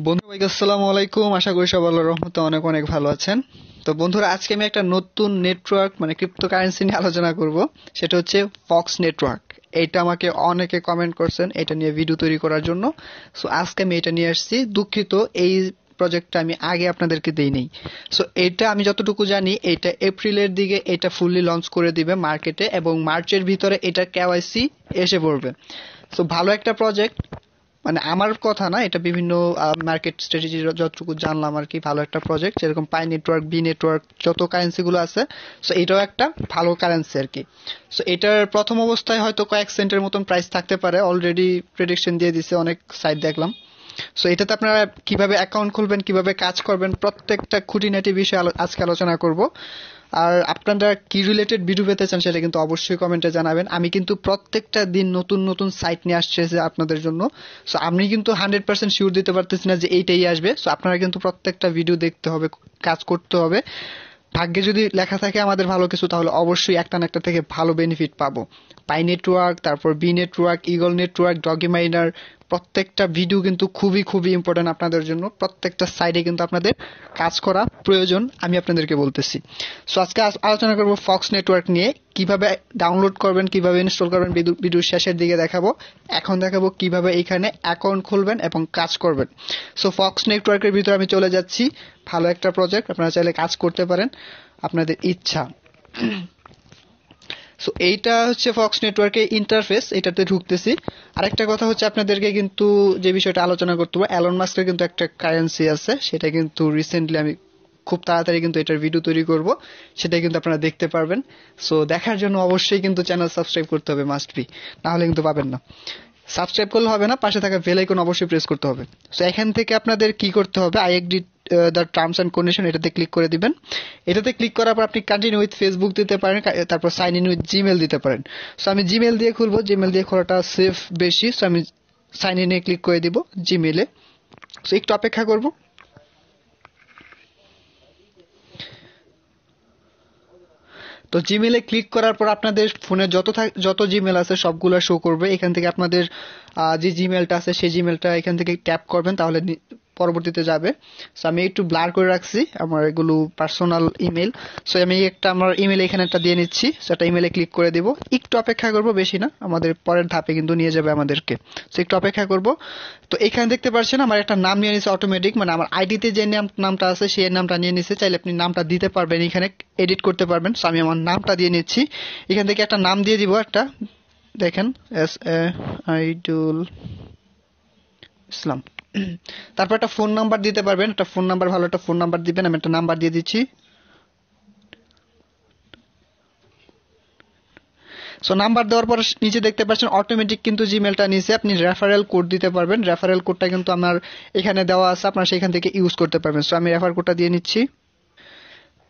বন্ধুরা আসসালামু আলাইকুম, আশা করি সবাই আল্লাহর রহমতে অনেক অনেক ভালো আছেন। তো বন্ধুরা, আজকে আমি একটা নতুন নেটওয়ার্ক মানে ক্রিপ্টোকারেন্সি নিয়ে আলোচনা করব। সেটা হচ্ছে ফক্স নেটওয়ার্ক। এটা আমাকে অনেকে কমেন্ট করছেন এটা নিয়ে ভিডিও তৈরি করার জন্য। সো আজকে আমি এটা নিয়ে আসছি। দুঃখিত, এই প্রজেক্টটা আমি আগে আপনাদেরকে দেই নাই। সো এটা আমি যতটুকু জানি এটা এপ্রিলের দিকে এটা ফুললি লঞ্চ করে দিবে মার্কেটে, এবং মার্চের ভিতরে এটা কেওয়াইসি এসে পড়বে। সো ভালো একটা প্রজেক্ট, মানে আমার কথা না, এটা বিভিন্ন মার্কেট স্ট্র্যাটেজি যতটুকু জানলাম আর কি। ভালো একটা প্রজেক্ট, যেরকম পাই নেটওয়ার্ক, বি নেটওয়ার্ক, যত কারেন্সি গুলো আছে, সো এটাও একটা ভালো কারেন্সি আর কি। সো এটার প্রথম অবস্থায় হয়তো কয়েক সেন্টের মতন প্রাইস থাকতে পারে, অলরেডি প্রেডিকশন দিয়ে দিছে অনেক সাইট দেখলাম। সো এটাতে আপনারা কিভাবে অ্যাকাউন্ট খুলবেন, কিভাবে কাজ করবেন, প্রত্যেকটা খুঁটিনাটি বিষয়ে আজকে আলোচনা করব। আর আপনারা কি রিলেটেড ভিডিও পেতে চান সেটা কিন্তু অবশ্যই কমেন্টে জানাবেন। আমি কিন্তু প্রত্যেকটা দিন নতুন নতুন সাইট নিয়ে আসছে যে আপনাদের জন্য। সো আমি কিন্তু 100% শিওর দিতে পারতেছি না যে এইটাই আসবে। সো আপনারা কিন্তু প্রত্যেকটা ভিডিও দেখতে হবে, কাজ করতে হবে। ভাগ্যে যদি লেখা থাকে আমাদের ভালো কিছু, তাহলে অবশ্যই একটা না একটা থেকে ভালো বেনিফিট পাবো। পাই নেটওয়ার্ক, তারপর B network, eagle network, doggy miner, প্রত্যেকটা ভিডিও কিন্তু খুবই খুবই ইম্পর্টেন্ট আপনাদের জন্য। প্রত্যেকটা সাইডে কিন্তু আপনাদের কাজ করা প্রয়োজন, আমি আপনাদেরকে বলতেছি। সো আজকে আলোচনা করব ফক্স নেটওয়ার্ক নিয়ে। কিভাবে ডাউনলোড করবেন, কিভাবে ইনস্টল করবেন ভিডিওর শেষের দিকে দেখাবো। এখন দেখাবো কিভাবে এখানে অ্যাকাউন্ট খুলবেন এবং কাজ করবেন। সো ফক্স নেটওয়ার্কের ভিতরে আমি চলে যাচ্ছি। ভালো একটা প্রজেক্ট, আপনারা চাইলে কাজ করতে পারেন আপনাদের ইচ্ছা। সো এইটা হচ্ছে ফক্স নেটওয়ার্কের ইন্টারফেস, এটাতে ঢুকতেছি। আরেকটা কথা হচ্ছে আপনাদেরকে কিন্তু যে বিষয়টা আলোচনা করতে হবে, অ্যালন মাস্কের কিন্তু একটা কারেন্সি আছে, সেটা কিন্তু রিসেন্টলি আমি খুব তাড়াতাড়ি কিন্তু এটার ভিডিও তৈরি করব, সেটা কিন্তু আপনারা দেখতে পারবেন। সো দেখার জন্য অবশ্যই কিন্তু চ্যানেল সাবস্ক্রাইব করতে হবে, মাস্ট বি, না হলে কিন্তু পাবেন না। সাবস্ক্রাইব করলে হবে না, পাশে থাকা বেল আইকন অবশ্যই প্রেস করতে হবে। সো এখান থেকে আপনাদের কি করতে হবে, I agree the terms and condition, এটাতে ক্লিক করে দিবেন। এটাতে ক্লিক করার পর আপনি কন্টিনিউ উইথ ফেসবুক দিতে পারেন, তারপর সাইন ইন উইথ জিমেল দিতে পারেন। সো আমি জিমেল দিয়ে খুলবো, জিমেল দিয়ে খোলাটা সেফ বেশি। সো আমি সাইন ইনে ক্লিক করে দিব জিমেলে। সো একটু অপেক্ষা করব। তো জিমেলে ক্লিক করার পর আপনাদের ফোনে যত জিমেল আছে সবগুলো শো করবে। এখান থেকে আপনাদের যে জিমেলটা আছে সেই জিমেলটা এখান থেকে ট্যাপ করবেন, তাহলে পরবর্তীতে যাবে। সো আমি একটু ব্লার করে রাখছি আমার এগুলো পার্সোনাল ইমেল। সো আমি আমার ইমেল এখানে একটা দিয়ে নিচ্ছি। সো একটা ইমেলে ক্লিক করে দিব, একটু অপেক্ষা করব, বেশি না, আমাদের পরের ধাপে কিন্তু নিয়ে যাবে আমাদেরকে। সো একটু অপেক্ষা করব। তো এখানে দেখতে পাচ্ছেন আমার একটা নাম নিয়ে নিছে অটোমেটিক, মানে আমার আইডিতে যে নামটা আছে সেই নামটা নিয়ে নিছে। চাইলে আপনি নামটা দিতে পারবেন, এখানে এডিট করতে পারবেন। সো আমি আমার নামটা দিয়ে নিচ্ছি। এখান থেকে একটা নাম দিয়ে দিব, একটা দেখেন এস এ আইডুল ইসলাম। তারপর একটা ফোন নাম্বার দিতে পারবেন, একটা ফোন নাম্বার, ভালো একটা ফোন নাম্বার দিবেন। আমি একটা নাম্বার দিয়ে দিচ্ছি। সো নাম্বার দেওয়ার পর নিচে দেখতে পাচ্ছেন অটোমেটিক কিন্তু জিমেলটা নিচে আপনি রেফারেল কোড দিতে পারবেন। রেফারেল কোডটা কিন্তু আমার এখানে দেওয়া আছে, আপনারা সেখান থেকে ইউজ করতে পারবেন। সো আমি রেফার কোডটা দিয়ে নিচ্ছি।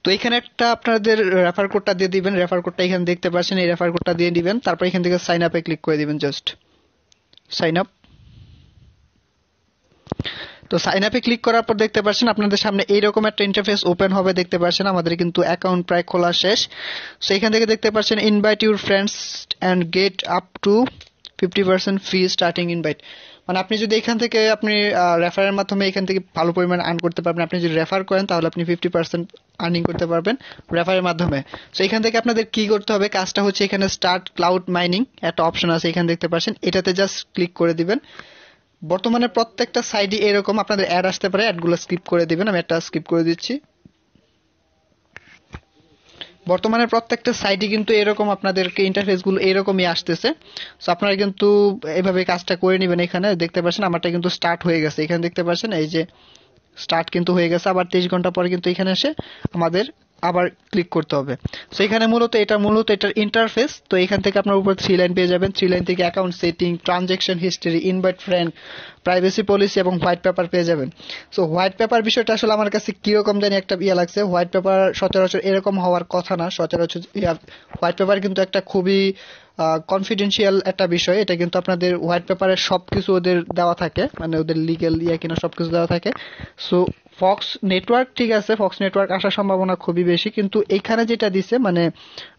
তো এখানে একটা আপনাদের রেফার কোডটা দিয়ে দিবেন। রেফার কোডটা এখানে দেখতে পাচ্ছেন, এই রেফার কোডটা দিয়ে দিবেন। তারপর এখান থেকে সাইন আপে ক্লিক করে দিবেন, জাস্ট সাইন আপ। তো সাইন আপে ক্লিক করার পর দেখতে পাচ্ছেন আপনাদের সামনে এইরকম একটা ইন্টারফেস ওপেন হবে। দেখতে পাচ্ছেন আমাদের কিন্তু অ্যাকাউন্ট প্রায় খোলা শেষ। সো এখান থেকে দেখতে পাচ্ছেন invite your friends and get up to 50% free starting invite. মানে আপনি যদি এখান থেকে আপনি রেফারের মাধ্যমে এখান থেকে ভালো পরিমাণ আর্ন করতে পারবেন। আপনি যদি রেফার করেন তাহলে আপনি 50% আর্নিং করতে পারবেন রেফারের মাধ্যমে। সো এখান থেকে আপনাদের কি করতে হবে, কাজটা হচ্ছে এখানে স্টার্ট ক্লাউড মাইনিং একটা অপশন আছে, এখানে দেখতে পাচ্ছেন, এটাতে জাস্ট ক্লিক করে দিবেন। বর্তমানে প্রত্যেকটা সাইডে এরকম আপনাদের অ্যাড আসতে পারে, অ্যাডগুলো স্কিপ করে দিবেন। আমি একটা স্কিপ করে দিচ্ছি। বর্তমানে প্রত্যেকটা সাইটে কিন্তু এরকম আপনাদেরকে ইন্টারফেস গুলো এরকমই আসতেছে। সো আপনারা কিন্তু এইভাবে কাজটা করে নেবেন। এখানে দেখতে পাচ্ছেন আমারটা কিন্তু স্টার্ট হয়ে গেছে, এখানে দেখতে পাচ্ছেন এই যে স্টার্ট কিন্তু হয়ে গেছে। আবার 23 ঘন্টা পরে কিন্তু এখানে এসে আমাদের আবার ক্লিক করতে হবে। সো এখানে মূলত এটার ইন্টারফেস। তো এখান থেকে আপনার উপর 3 লাইন পেয়ে যাবেন। 3 লাইন থেকে account setting, transaction history, invite friend, privacy policy এবং হোয়াইট পেপার পেয়ে যাবেন। সো হোয়াইট পেপার বিষয়টা আসলে আমার কাছে কিরকম জানি একটা লাগছে। হোয়াইট পেপার সচরাচর এরকম হওয়ার কথা না। সচরাচর হোয়াইট পেপার কিন্তু একটা খুবই কনফিডেন্সিয়াল একটা বিষয়। এটা কিন্তু আপনাদের হোয়াইট পেপারে সবকিছু ওদের দেওয়া থাকে, মানে ওদের লিগ্যাল কিনা সবকিছু দেওয়া থাকে। সো ফক্স নেটওয়ার্ক ঠিক আছে, ফক্স নেটওয়ার্ক আসার সম্ভাবনা খুবই বেশি, কিন্তু এইখানে যেটা দিছে মানে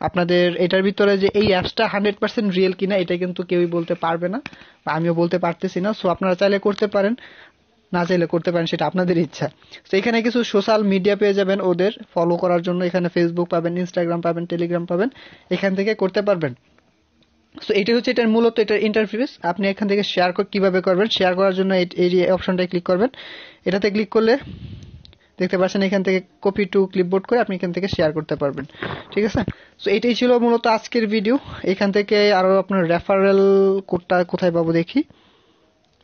আপনাদের এটার ভিতরে যে এই অ্যাপসটা 100% রিয়েল কিনা এটা কিন্তু কেউই বলতে পারবে না, বা আমিও বলতে পারতেছি না। সো আপনারা চাইলে করতে পারেন। না চাইলে করতে পারেন, সেটা আপনাদের ইচ্ছা। তো এখানে কিছু সোশ্যাল মিডিয়া পেয়ে যাবেন ওদের ফলো করার জন্য, এখানে ফেসবুক পাবেন, ইনস্টাগ্রাম পাবেন, টেলিগ্রাম পাবেন, এখান থেকে করতে পারবেন। সো এটা হচ্ছে এটার মূলত এটার ইন্টারফেস। আপনি এখান থেকে শেয়ার কিভাবে করবেন, শেয়ার করার জন্য এই অপশনটায় ক্লিক করবেন। এটাতে ক্লিক করলে দেখতে পাচ্ছেন এখান থেকে কপি টু ক্লিপবোর্ড করে আপনি এখান থেকে শেয়ার করতে পারবেন, ঠিক আছে। সো এটাই ছিল মূলত আজকের ভিডিও। এখান থেকে আরো আপনার রেফারেল কোডটা কোথায় পাবো দেখি,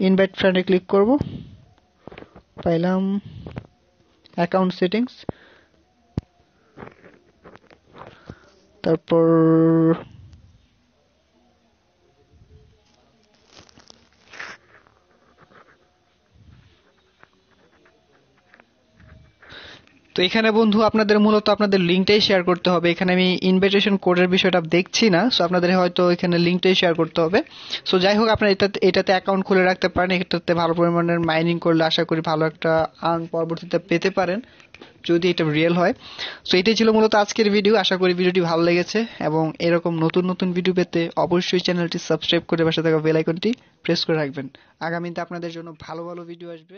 ইনভাইট ফ্রেন্ডে ক্লিক করব, পাইলাম অ্যাকাউন্ট সেটিংস, তারপর তো এখানে বন্ধু আপনাদের মূলত আপনাদের লিঙ্কটাই শেয়ার করতে হবে। এখানে আমি ইনভাইটেশন কোডের বিষয়টা দেখছি না, সো আপনাদের হয়তো এখানে লিঙ্কটাই শেয়ার করতে হবে। সো যাই হোক, আপনারা এটাতে অ্যাকাউন্ট খুলে রাখতে পারেন। এটাতে ভালো পরিমাণের মাইনিং করলে আশা করি ভালো একটা আর্ন পরবর্তীতে পেতে পারেন যদি এটা রিয়েল হয়। সো এটাই ছিল মূলত আজকের ভিডিও। আশা করি ভিডিওটি ভালো লেগেছে, এবং এরকম নতুন নতুন ভিডিও পেতে অবশ্যই চ্যানেলটি সাবস্ক্রাইব করে পাশে থাকা বেল আইকনটি প্রেস করে রাখবেন। আগামীতে আপনাদের জন্য ভালো ভালো ভিডিও আসবে।